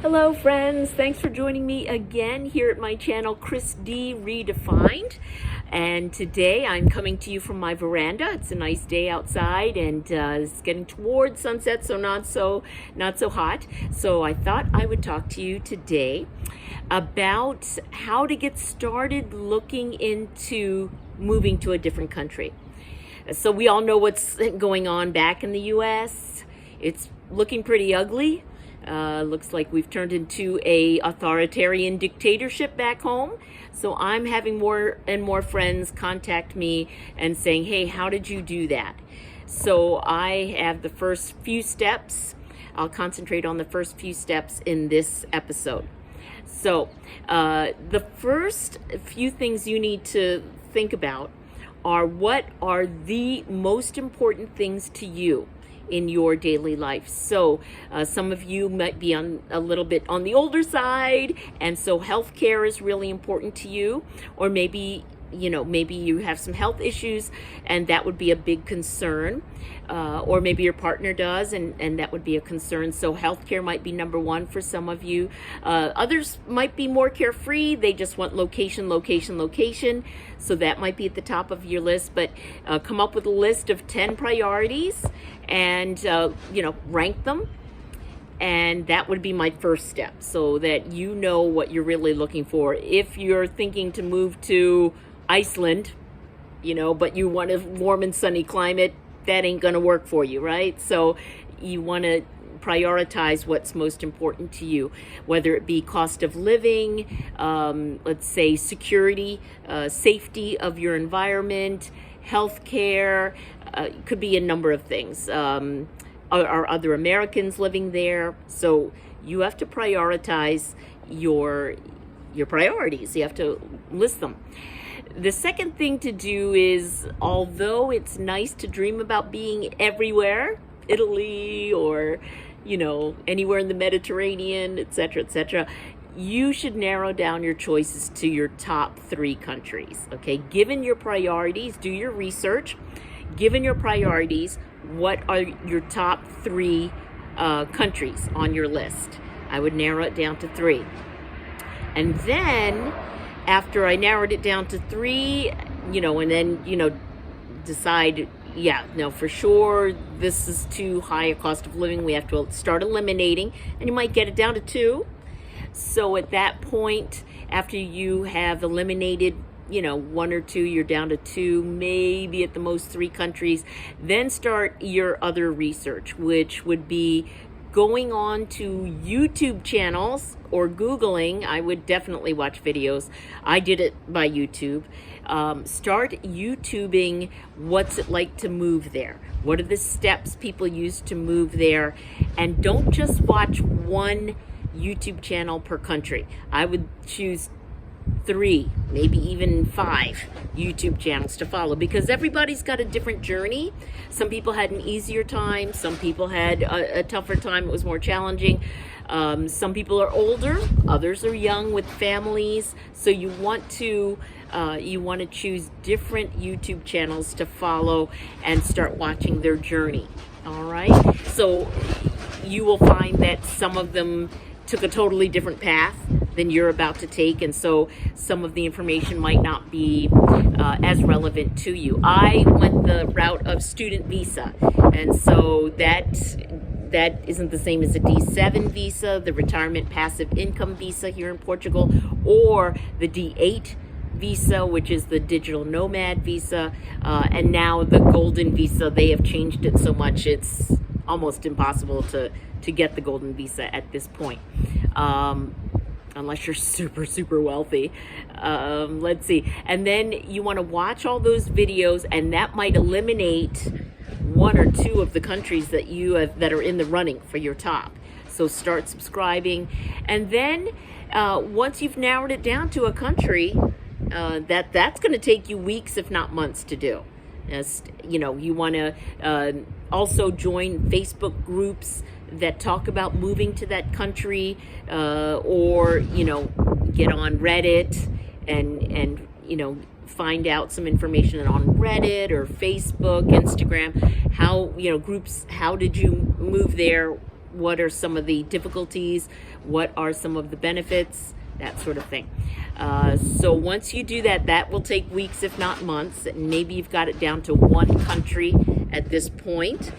Hello friends, thanks for joining me again here at my channel, Chris D Redefined. And today I'm coming to you from my veranda. It's a nice day outside and it's getting towards sunset, so not so hot. So I thought I would talk to you today about how to get started looking into moving to a different country. So we all know what's going on back in the US. It's looking pretty ugly. Looks like we've turned into a authoritarian dictatorship back home. So I'm having more and more friends contact me and saying, hey, how did you do that? So I have the first few steps. I'll concentrate on the first few steps in this episode. So the first few things you need to think about are what are the most important things to you in your daily life. So some of you might be on a little bit on the older side, and so healthcare is really important to you, or maybe you have some health issues and that would be a big concern, or maybe your partner does and that would be a concern. So healthcare might be number one for some of you. Others might be more carefree. They just want location. So that might be at the top of your list, but come up with a list of 10 priorities and rank them. And that would be my first step, so that you know what you're really looking for. If you're thinking to move to Iceland, but you want a warm and sunny climate, that ain't gonna work for you, right? So you want to prioritize what's most important to you, whether it be cost of living, let's say security, safety of your environment, healthcare, could be a number of things. Are other Americans living there? So you have to prioritize your priorities. You have to list them. The second thing to do is, although it's nice to dream about being everywhere, Italy or anywhere in the Mediterranean, etc., you should narrow down your choices to your top 3 countries. Okay, given your priorities, do your research. Given your priorities, what are your top 3 countries on your list? I would narrow it down to 3. And then after I narrowed it down to 3, and then, decide, yeah, no, for sure, this is too high a cost of living. We have to start eliminating, and you might get it down to 2. So at that point, after you have eliminated 1 or 2, you're down to 2, maybe at the most 3 countries. Then start your other research, which would be going on to YouTube channels or Googling. I would definitely watch videos. I did it by YouTube. Start YouTubing what's it like to move there. What are the steps people use to move there? And don't just watch one YouTube channel per country. I would choose 3, maybe even 5 YouTube channels to follow, because everybody's got a different journey. Some people had an easier time. Some people had a tougher time. It was more challenging. Some people are older. Others are young with families. So you want to choose different YouTube channels to follow and start watching their journey. All right. So you will find that some of them took a totally different path than you're about to take, and so some of the information might not be as relevant to you. I went the route of student visa, and so that isn't the same as a D7 visa, the retirement passive income visa here in Portugal, or the D8 visa, which is the digital nomad visa, and now the golden visa. They have changed it so much it's almost impossible to get the golden visa at this point. Unless you're super wealthy. Let's see. And then you want to watch all those videos, and that might eliminate 1 or 2 of the countries that that are in the running for your top. So start subscribing. And then once you've narrowed it down to a country, that's going to take you weeks, if not months, to do. You want to also join Facebook groups that talk about moving to that country, or get on Reddit and find out some information on Reddit or Facebook, Instagram, how groups, how did you move there, what are some of the difficulties, what are some of the benefits, that sort of thing. So once you do that, that will take weeks, if not months. Maybe you've got it down to one country at this point.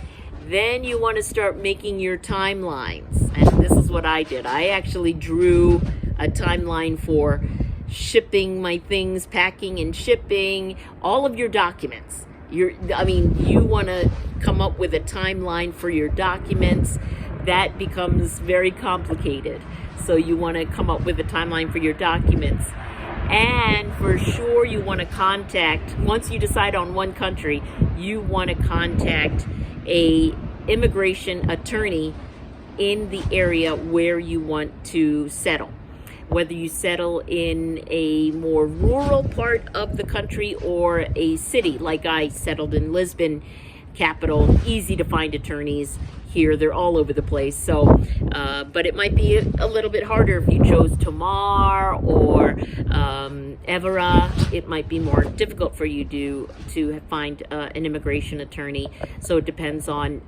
Then you want to start making your timelines. And this is what I did. I actually drew a timeline for shipping my things, packing and shipping, all of your documents. You want to come up with a timeline for your documents. That becomes very complicated. So you want to come up with a timeline for your documents. And for sure you want to contact, once you decide on one country, you want to contact a immigration attorney in the area where you want to settle. Whether you settle in a more rural part of the country or a city, like I settled in Lisbon, capital, easy to find attorneys here. They're all over the place. So, but it might be a little bit harder if you chose Tomar or Evora. It might be more difficult for you to find an immigration attorney. So it depends on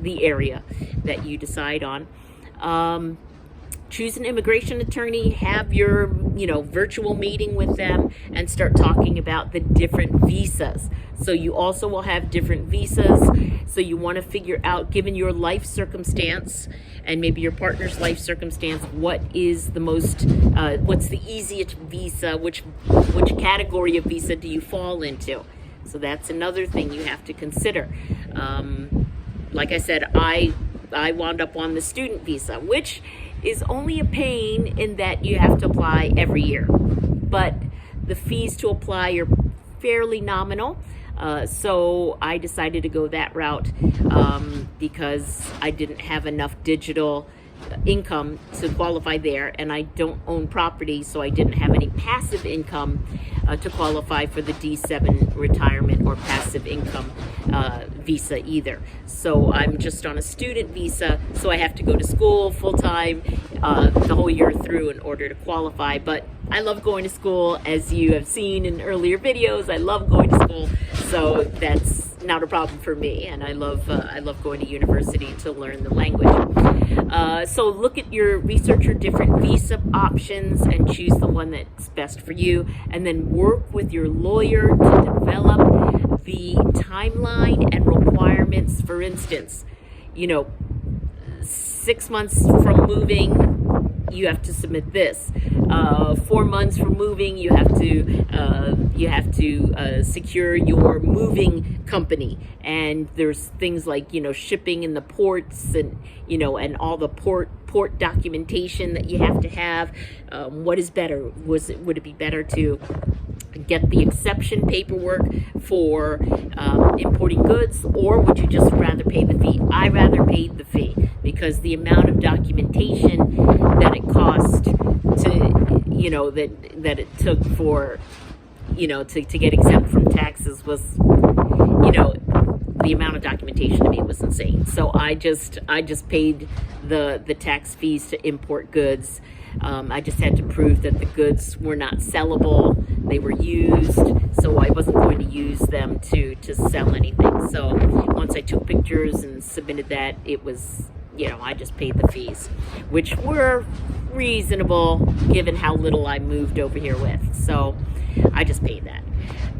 the area that you decide on. Choose an immigration attorney, have your, virtual meeting with them and start talking about the different visas. So you also will have different visas. So you want to figure out, given your life circumstance and maybe your partner's life circumstance, what is the most, what's the easiest visa, which category of visa do you fall into? So that's another thing you have to consider. Like I said, I wound up on the student visa, which is only a pain in that you have to apply every year. But the fees to apply are fairly nominal. So I decided to go that route because I didn't have enough digital income to qualify there, and I don't own property, so I didn't have any passive income to qualify for the D7 retirement or passive income visa either. So I'm just on a student visa, so I have to go to school full-time the whole year through in order to qualify. But I love going to school, as you have seen in earlier videos. I love going to school, so that's not a problem for me, and I love going to university to learn the language. So look at research your different visa options and choose the one that's best for you, and then work with your lawyer to develop the timeline and requirements. For instance, 6 months from moving, you have to submit this. 4 months from moving, you have to secure your moving company. And there's things like shipping in the ports and and all the port documentation that you have to have. What is better? Would it be better to get the exception paperwork for importing goods, or would you just rather pay the fee? I rather paid the fee because the amount of documentation that it cost to that it took for to get exempt from taxes was the amount of documentation to me was insane. So I just paid the tax fees to import goods. I just had to prove that the goods were not sellable, they were used, so I wasn't going to use them to sell anything. So once I took pictures and submitted that, it was, I just paid the fees, which were reasonable given how little I moved over here with. So I just paid that.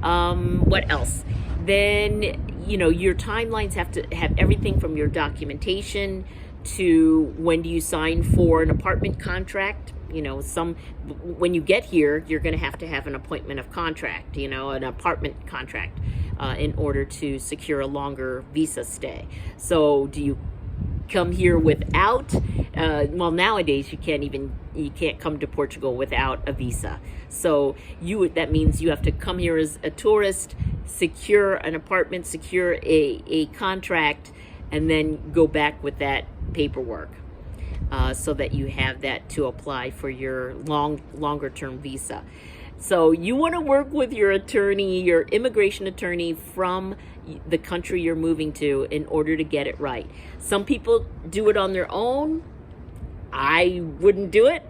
What else? Then, your timelines have to have everything from your documentation to when do you sign for an apartment contract. When you get here, you're going to have an appointment of contract, an apartment contract in order to secure a longer visa stay. So do you come here without, nowadays you can't come to Portugal without a visa. So that means you have to come here as a tourist, secure an apartment, secure a contract, and then go back with that paperwork so that you have that to apply for your longer term visa. So you want to work with your attorney, your immigration attorney from the country you're moving to in order to get it right. Some people do it on their own. I wouldn't do it.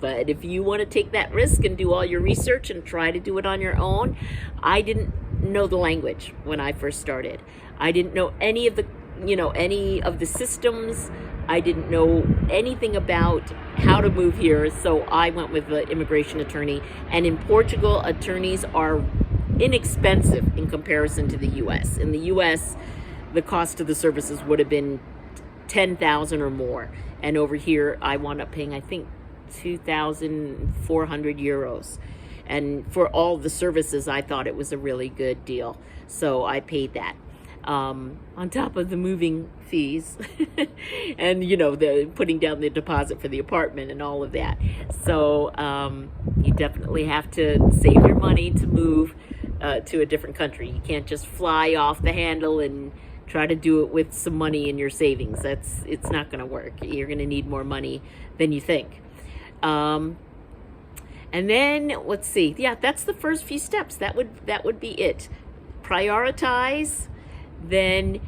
But if you want to take that risk and do all your research and try to do it on your own, I didn't know the language when I first started. I didn't know any of the systems. I didn't know anything about how to move here, so I went with the immigration attorney. And in Portugal, attorneys are inexpensive in comparison to the US. In the US, the cost of the services would have been 10,000 or more. And over here, I wound up paying, I think, 2,400 euros. And for all the services, I thought it was a really good deal. So I paid that. On top of the moving fees and, you know, the putting down the deposit for the apartment and all of that. So you definitely have to save your money to move to a different country. You can't just fly off the handle and try to do it with some money in your savings. It's not going to work. You're going to need more money than you think. And then let's see. Yeah, that's the first few steps. That would be it. Prioritize, then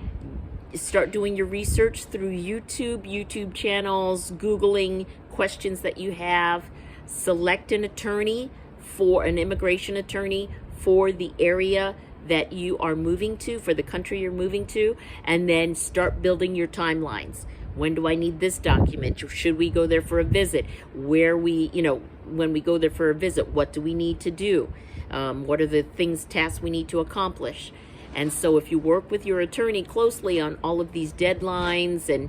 start doing your research through YouTube channels, Googling questions that you have. Select an attorney, for an immigration attorney for the area that you are moving to, for the country you're moving to, and then start building your timelines. When do I need this document? Should we go there for a visit? When we go there for a visit, what do we need to do? What are the tasks we need to accomplish? And so if you work with your attorney closely on all of these deadlines and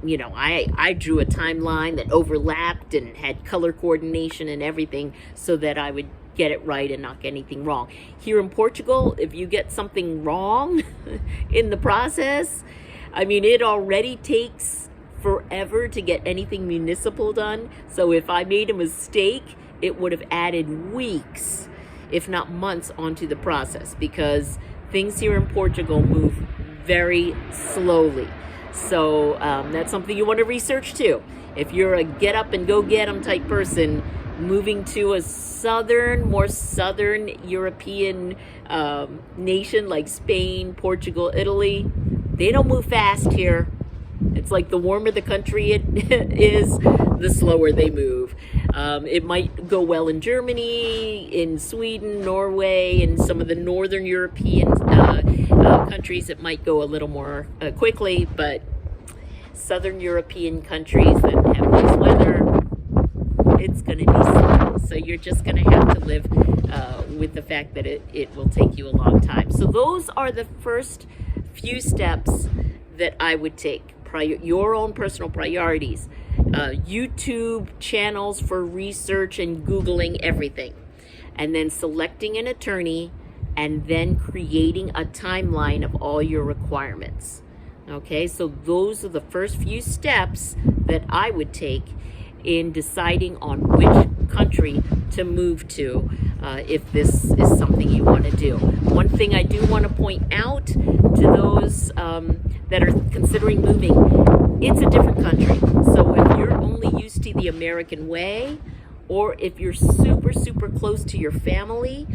you know, I drew a timeline that overlapped and had color coordination and everything so that I would get it right and not get anything wrong. Here in Portugal, if you get something wrong in the process, I mean, it already takes forever to get anything municipal done. So if I made a mistake, it would have added weeks, if not months, onto the process, because things here in Portugal move very slowly. So that's something you want to research too. If you're a get up and go get 'em type person, moving to a more southern European nation like Spain, Portugal, Italy, they don't move fast here. It's like the warmer the country it is, the slower they move. It might go well in Germany, in Sweden, Norway, and some of the northern European countries. It might go a little more quickly, but southern European countries that have nice weather, it's going to be slow. So you're just going to have to live with the fact that it will take you a long time. So those are the first few steps that I would take. Your own personal priorities. YouTube channels for research and Googling everything. And then selecting an attorney and then creating a timeline of all your requirements. Okay, so those are the first few steps that I would take in deciding on which country to move to if this is something you want to do. One thing I do want to point out to those that are considering moving, it's a different country. So if you're only used to the American way, or if you're super, super close to your family,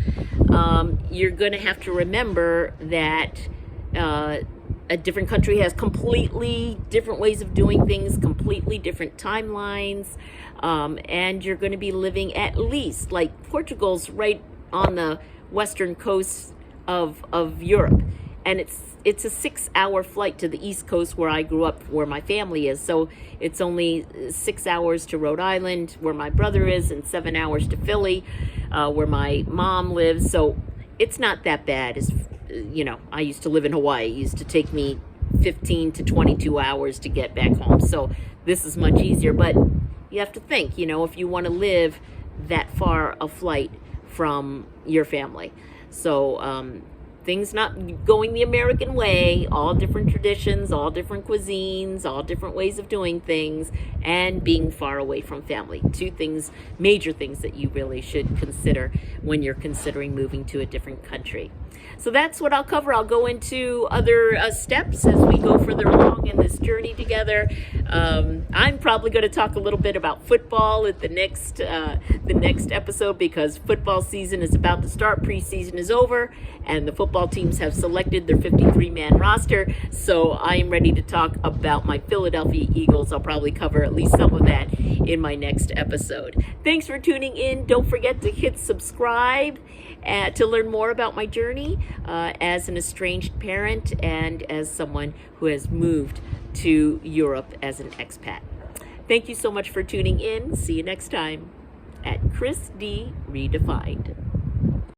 you're going to have to remember that a different country has completely different ways of doing things, completely different timelines, and you're going to be living at least, like Portugal's right on the western coast of Europe, and it's a 6-hour flight to the East Coast where I grew up, where my family is. So it's only 6 hours to Rhode Island, where my brother is, and 7 hours to Philly, where my mom lives. So it's not that bad. As you know, I used to live in Hawaii. It used to take me 15 to 22 hours to get back home. So this is much easier. But you have to think, you know, if you want to live that far a flight from your family. So things not going the American way, all different traditions, all different cuisines, all different ways of doing things, and being far away from family. 2 things, major things that you really should consider when you're considering moving to a different country. So that's what I'll cover. I'll go into other steps as we go further along in this journey together. I'm probably going to talk a little bit about football at the next episode, because football season is about to start. Preseason is over, and the football teams have selected their 53-man roster. So I'm ready to talk about my Philadelphia Eagles. I'll probably cover at least some of that in my next episode. Thanks for tuning in. Don't forget to hit subscribe to learn more about my journey as an estranged parent and as someone who has moved to Europe as an expat. Thank you so much for tuning in. See you next time at Chris D Redefined.